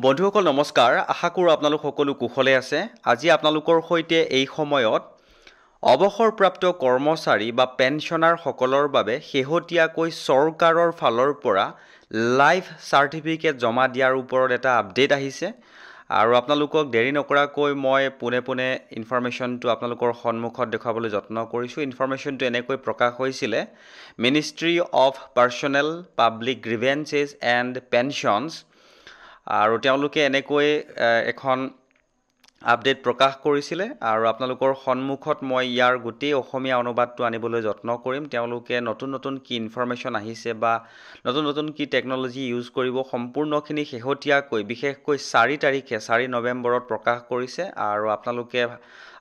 বন্ধুসকল নমস্কাৰ আশা কৰো আপোনালোক সকলো কুশলে আছে আজি আপোনালোকৰ সৈতে এই সময়ত অৱসৰপ্ৰাপ্ত কৰ্মচাৰী বা পেনশনাৰ সকলৰ বাবে শেহতীয়াকৈ চৰকাৰৰ ফালৰ পৰা লাইফ সাৰ্টিফিকেট জমা দিয়াৰ ওপৰত এটা আপডেট আহিছে আৰু আপোনালোকক দেৰি নকৰাকৈ মই পুনে ইনফৰমেশনটো আপোনালোকৰ সন্মুখত দেখাবলৈ যত্ন কৰিছো ইনফৰমেশনটো এনেকৈ প্ৰকাশ হৈছিল মিনিষ্ট্ৰি অফ পাৰ্সনেল পাব্লিক গ্ৰিভেন্সেছ এণ্ড পেনশনছ আৰু তেওঁলোকে এনেকৈ এখন আপডেট প্ৰকাশ কৰিছিল আৰু আপোনালোকৰ সন্মুখত মই ইয়াৰ গোটেই অসমীয়া অনুবাদটো আনিবলৈ যত্ন কৰিম তেওঁলোকে নতুন কি ইনফৰমেশন আহিছে বা নতুন কি টেকনলজি ইউজ কৰিব সম্পূৰ্ণখিনি শেহতীয়াকৈ বিশেষকৈ 4 তাৰিখে 4 নৱেম্বৰত প্ৰকাশ কৰিছে আৰু আপোনালোকে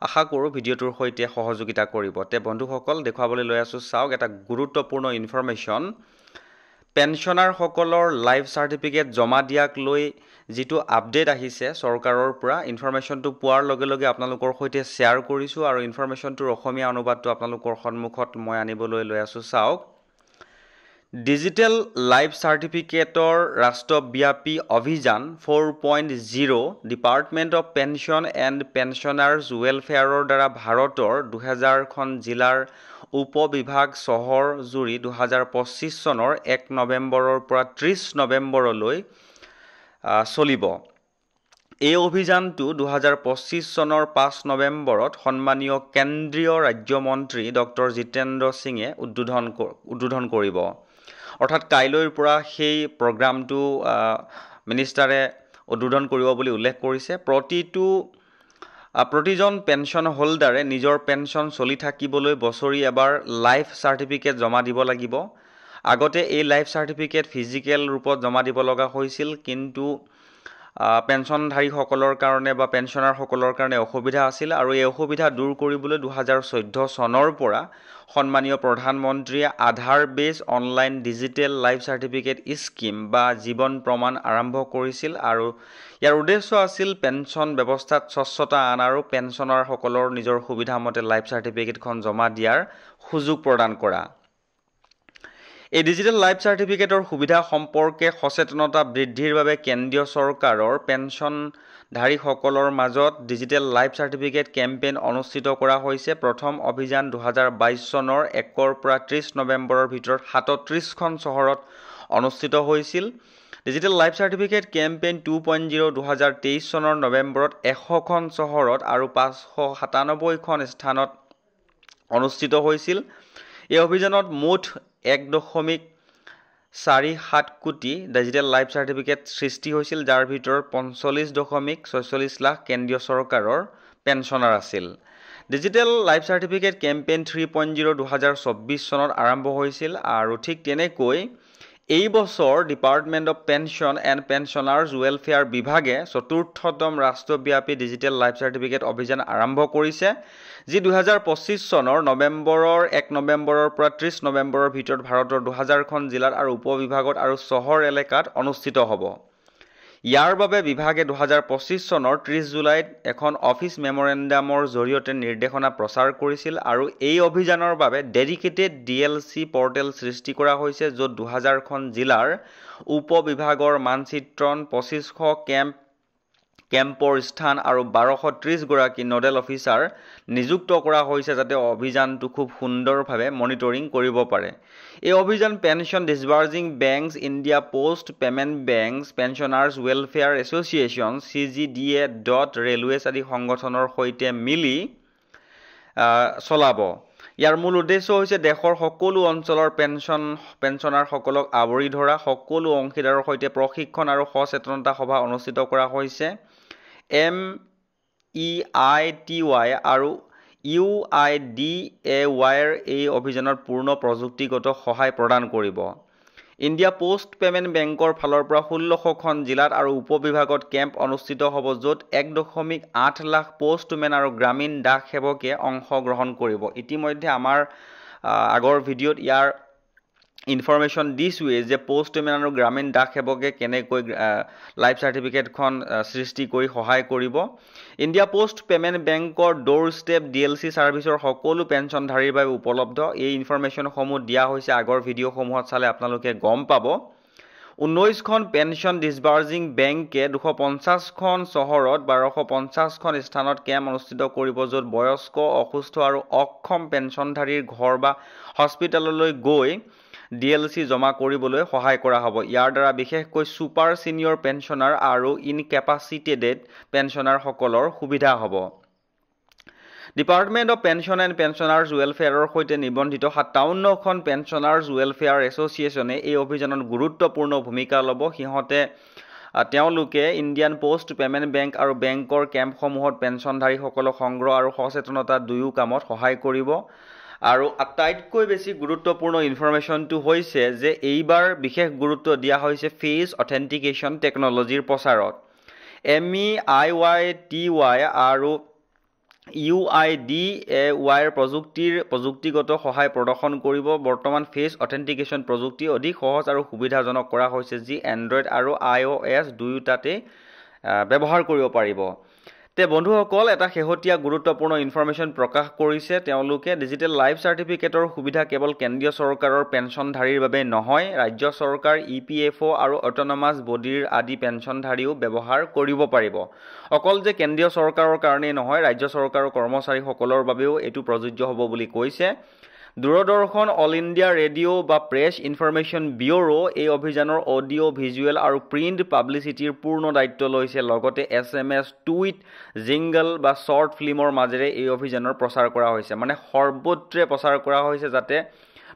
আশা কৰো ভিডিওটোৰ সৈতে সহযোগিতা কৰিব তে বন্ধুসকল দেখাবলৈ লৈ আছো চাওক এটা গুৰুত্বপূৰ্ণ ইনফৰমেশন পেনশনাৰ সকলৰ লাইফ সাৰ্টিফিকেট জমা দিয়াক লৈ যেটো আপডেট আহিছে চৰকাৰৰ পৰা ইনফৰমেশনটো পোৱাৰ লগে লগে আপোনালোকৰ সৈতে শেয়াৰ কৰিছো আৰু ইনফৰমেশনটোৰ অসমীয়া অনুবাদটো আপোনালোকৰ সন্মুখত মই আনিবলৈ লৈ আছো চাওক ডিজিটেল লাইফ সাৰ্টিফিকেটৰ ৰাষ্ট্ৰব্যাপী অভিযান 4.0 ডিপাৰ্টমেন্ট অফ পেনশন এণ্ড পেনশনাৰ্ছ ৱেলফেয়াৰৰ দ্বাৰা ভাৰতৰ 2000খন জিলাৰ উপবিভাগ চহৰ জুৰি 2025 চনৰ 1 নৱেম্বৰৰ পৰা 30 নৱেম্বৰলৈ চলিব এই অভিযানটো 2025 চনৰ 5 নৱেম্বৰত সন্মানীয় কেন্দ্ৰীয় ৰাজ্যমন্ত্ৰী ডক্টৰ জিতেন্দ্ৰ সিঙে উদ্বোধন কৰিব অৰ্থাৎ কাইলৈৰ পৰা সেই প্ৰগ্ৰামটো মিনিষ্টাৰে উদ্বোধন কৰিব বুলি উল্লেখ কৰিছে প্ৰতিজন পেনশন হোল্ডাৰে নিজৰ পেনশন চলি থাকিবলৈ বছৰি এবাৰ লাইফ সাৰ্টিফিকেট জমা দিব লাগিব আগতে এই লাইফ সাৰ্টিফিকেট ফিজিক্যাল ৰূপত জমা দিব লগা হৈছিল কিন্তু পেনশনধাৰী সকলৰ কাৰণে বা পেনশনাৰ সকলৰ কাৰণে অসুবিধা আছিল আৰু এই অসুবিধা দূৰ কৰিবলৈ 2014 চনৰ পৰা সন্মানীয় প্ৰধানমন্ত্ৰীয়ে আধাৰ বেছ online digital life certificate scheme বা জীৱন প্ৰমাণ আৰম্ভ কৰিছিল আৰু ইয়াৰ উদ্দেশ্য আছিল পেনশন ব্যৱস্থাত স্বচ্ছতা আন আৰু পেনশনাৰ সকলৰ নিজৰ সুবিধা মতে লাইফ সাৰ্টিফিকেটখন জমা দিয়াৰ সুযোগ প্ৰদান কৰা এই ডিজিটেল লাইফ সাৰ্টিফিকেটৰ সুবিধা সম্পৰ্কে সচেতনতা বৃদ্ধিৰ বাবে কেন্দ্ৰীয় চৰকাৰৰ পেনশনধাৰী সকলৰ মাজত ডিজিটেল লাইফ সাৰ্টিফিকেট কেম্পেইন অনুষ্ঠিত কৰা হৈছে প্ৰথম অভিযান 2022 চনৰ 1 ৰ পৰা 30 নৱেম্বৰৰ ভিতৰত 37খন চহৰত অনুষ্ঠিত হৈছিল ডিজিটেল লাইফ সাৰ্টিফিকেট কেম্পেইন 2.0 2023 চনৰ নৱেম্বৰত 100খন চহৰত আৰু 597খন স্থানত অনুষ্ঠিত হৈছিল এই অভিযানত মুঠ 1.47 কোটি ডিজিটেল লাইফ সাৰ্টিফিকেট সৃষ্টি হৈছিল যাৰ ভিতৰত 45.46 লাখ কেন্দ্ৰীয় চৰকাৰৰ পেনশনাৰ আছিল ডিজিটেল লাইফ সাৰ্টিফিকেট কেম্পেইন 3.0 2024 চনত আৰম্ভ হৈছিল আৰু ঠিক তেনেকৈ এই বছৰ department of pension and pensioners welfare বিভাগে চতুৰ্থতম ৰাষ্ট্ৰব্যাপী ডিজিটেল লাইফ সাৰ্টিফিকেট অভিযান আৰম্ভ কৰিছে যি 2025 চনৰ 1 নৱেম্বৰৰ পৰা 30 নৱেম্বৰৰ ভিতৰত ভাৰতৰ 2000খন জিলাত আৰু উপবিভাগত আৰু চহৰ এলেকাত অনুষ্ঠিত হ'ব ইয়াৰ বাবে বিভাগে 2025 চনৰ 30 জুলাইত এখন অফিচ মেমৰেণ্ডামৰ জৰিয়তে নিৰ্দেশনা প্ৰচাৰ কৰিছিল আৰু এই অভিযানৰ বাবে ডেডিকেটেড ডিএলচি পৰ্টেল সৃষ্টি কৰা হৈছে য'ত 2000খন জিলাৰ উপবিভাগৰ মানচিত্ৰণ 2500 কেম্পৰ স্থান আৰু 1230 গৰাকী নোডেল অফিচাৰ নিযুক্ত কৰা হৈছে যাতে অভিযানটো খুব সুন্দৰভাৱে মনিটৰিং কৰিব পাৰে এই অভিযান pension disbursing banks India post payment banks pensioners welfare association CGDA.ৰেলৱেজ আদি সংগঠনৰ সৈতে মিলি চলাব ইয়াৰ মূল উদ্দেশ্য হৈছে দেশৰ সকলো অঞ্চলৰ পেনশনাৰ সকলক আৱৰি ধৰা সকলো অংশীদাৰৰ সৈতে প্ৰশিক্ষণ আৰু সচেতনতা সভা অনুষ্ঠিত কৰা হৈছে MEITY আৰু UIDAYৰ এই অভিযানৰ পূৰ্ণ প্ৰযুক্তিগত সহায় প্ৰদান কৰিব ইণ্ডিয়া পোষ্ট পেমেন্ট বেংকৰ ফালৰ পৰা 1600খন জিলাত আৰু উপবিভাগত কেম্প অনুষ্ঠিত হ'ব য'ত 1.8 লাখ পোষ্টমেন আৰু গ্ৰামীণ ডাক সেৱকে অংশগ্ৰহণ কৰিব ইতিমধ্যে আমাৰ আগৰ ভিডিঅ'ত ইয়াৰ ইনফৰমেশন দিছোৱে যে পোষ্টমেন আৰু গ্ৰামীণ ডাক সেৱকে কেনেকৈ লাইফ সাৰ্টিফিকেটখন সৃষ্টি কৰি সহায় কৰিব ইণ্ডিয়া পোষ্ট পেমেন্ট বেংকৰ ডোৰ ষ্টেপ ডিএলচি সাৰ্ভিসৰ সকলো পেনশনধাৰীৰ বাবে উপলব্ধ এই ইনফৰমেশনসমূহ দিয়া হৈছে আগৰ ভিডিঅ'সমূহত চালে আপোনালোকে গম পাব 19খন পেনশ্যন ডিছবাৰ্জিং বেংকে 250খন চহৰত 1250খন স্থানত কেম্প অনুষ্ঠিত কৰিব, য'ত বয়স্ক, অসুস্থ আৰু অক্ষম পেনশ্যনধাৰীৰ ঘৰ বা হস্পিটেললৈ গৈ DLC জমা কৰিবলৈ সহায় কৰা হ'ব। ইয়াৰ দ্বাৰা বিশেষকৈ ছুপাৰ ছিনিয়ৰ পেনশ্যনাৰ আৰু ইনকেপাচিটেটেড পেনশ্যনাৰসকলৰ সুবিধা হ'ব। ডিপাৰ্টমেণ্ট অৱ পেনশ্যন এণ্ড পেনশ্যনাৰ্ছ ৱেলফেয়াৰৰ সৈতে নিবন্ধিত 57খন পেনশ্যনাৰ্ছ ৱেলফেয়াৰ এছ'চিয়েশ্যনে এই অভিযানত গুৰুত্বপূৰ্ণ ভূমিকা ল'ব। তেওঁলোকে ইণ্ডিয়ান পোষ্ট পেমেণ্ট বেংক আৰু বেংকৰ কেম্পসমূহত পেনশ্যনধাৰীসকলক সংগ্ৰহ আৰু সচেতনতা দুয়ো কামত সহায় কৰিব। আৰু আটাইতকৈ বেছি গুৰুত্বপূৰ্ণ ইনফৰমেশ্যনটো হৈছে যে এইবাৰ বিশেষ গুৰুত্ব দিয়া হৈছে ফেচ অথেণ্টিকেশ্যন টেকন'লজিৰ প্ৰচাৰত। MEIYTY আৰু UIDAY প্ৰযুক্তিগত সহায় প্ৰদৰ্শন কৰিব। বৰ্তমান ফেচ অথেণ্টিকেশ্যন প্ৰযুক্তি অধিক সহজ আৰু সুবিধাজনক কৰা হৈছে, যি এণ্ড্ৰইড আৰু iOS দুয়োটাতে ব্যৱহাৰ কৰিব পাৰিব। বন্ধুসকল, এটা শেহতীয়া গুৰুত্বপূৰ্ণ ইনফৰমেশ্যন প্ৰকাশ কৰিছে তেওঁলোকে। ডিজিটেল লাইফ চাৰ্টিফিকেটৰ সুবিধা কেৱল কেন্দ্ৰীয় চৰকাৰৰ পেনশ্যনধাৰীৰ বাবে নহয়, ৰাজ্য চৰকাৰ, EPFO আৰু অট'নমাছ বডিৰ আদি পেনশ্যনধাৰীও ব্যৱহাৰ কৰিব পাৰিব। অকল যে কেন্দ্ৰীয় চৰকাৰৰ কাৰণেই নহয়, ৰাজ্য চৰকাৰৰ কৰ্মচাৰীসকলৰ বাবেও এইটো প্ৰযোজ্য হ'ব বুলি কৈছে। দূৰদৰ্শন, অল ইণ্ডিয়া ৰেডিঅ' বা প্ৰেছ ইনফৰমেশ্যন ব্যুৰো এই অভিযানৰ অডিঅ', ভিজুৱেল আৰু প্ৰিণ্ট পাব্লিচিটিৰ পূৰ্ণ দায়িত্ব লৈছে। লগতে SMS, টুইট, জিংগল বা শ্বৰ্ট ফিল্মৰ মাজেৰে এই অভিযানৰ প্ৰচাৰ কৰা হৈছে। মানে সৰ্বত্ৰে প্ৰচাৰ কৰা হৈছে যাতে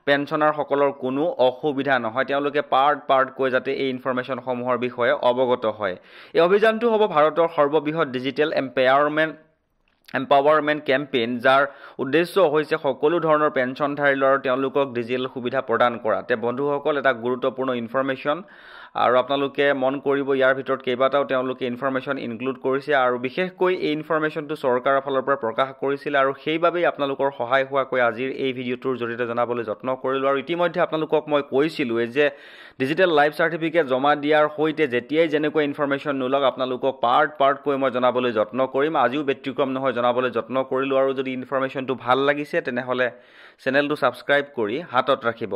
পেনশ্যনাৰসকলৰ কোনো অসুবিধা নহয়, তেওঁলোকে পাৰ্টকৈ যাতে এই ইনফৰমেশ্যনসমূহৰ বিষয়ে অৱগত হয়। এই অভিযানটো হ'ব ভাৰতৰ সৰ্ববৃহৎ ডিজিটেল এম্পাৱাৰমেণ্ট কেম্পেইন, যাৰ উদ্দেশ্য হৈছে সকলো ধৰণৰ পেনশ্যনধাৰীলৈ তেওঁলোকক ডিজিটেল সুবিধা প্ৰদান কৰা। বন্ধুসকল, এটা গুৰুত্বপূৰ্ণ ইনফৰমেশ্যন আৰু আপোনালোকে মন কৰিব ইয়াৰ ভিতৰত কেইবাটাও তেওঁলোকে ইনফৰমেশ্যন ইনক্লুড কৰিছে আৰু বিশেষকৈ এই ইনফৰমেশ্যনটো চৰকাৰৰ ফালৰ পৰা প্ৰকাশ কৰিছিলে আৰু সেইবাবেই আপোনালোকৰ সহায় হোৱাকৈ আজিৰ এই ভিডিঅ'টোৰ জৰিয়তে জনাবলৈ যত্ন কৰিলোঁ। আৰু ইতিমধ্যে আপোনালোকক মই কৈছিলোঁৱে যে ডিজিটেল লাইফ চাৰ্টিফিকেট জমা দিয়াৰ সৈতে যেতিয়াই যেনেকুৱা ইনফৰমেশ্যন নোলাওক আপোনালোকক পাৰ্টকৈ মই জনাবলৈ যত্ন কৰিম। আজিও ব্যতিক্ৰম নহয়, জনাবলৈ যত্ন কৰিলোঁ। আৰু যদি ইনফৰমেশ্যনটো ভাল লাগিছে তেনেহ'লে চেনেলটো ছাবস্ক্ৰাইব কৰি হাতত ৰাখিব।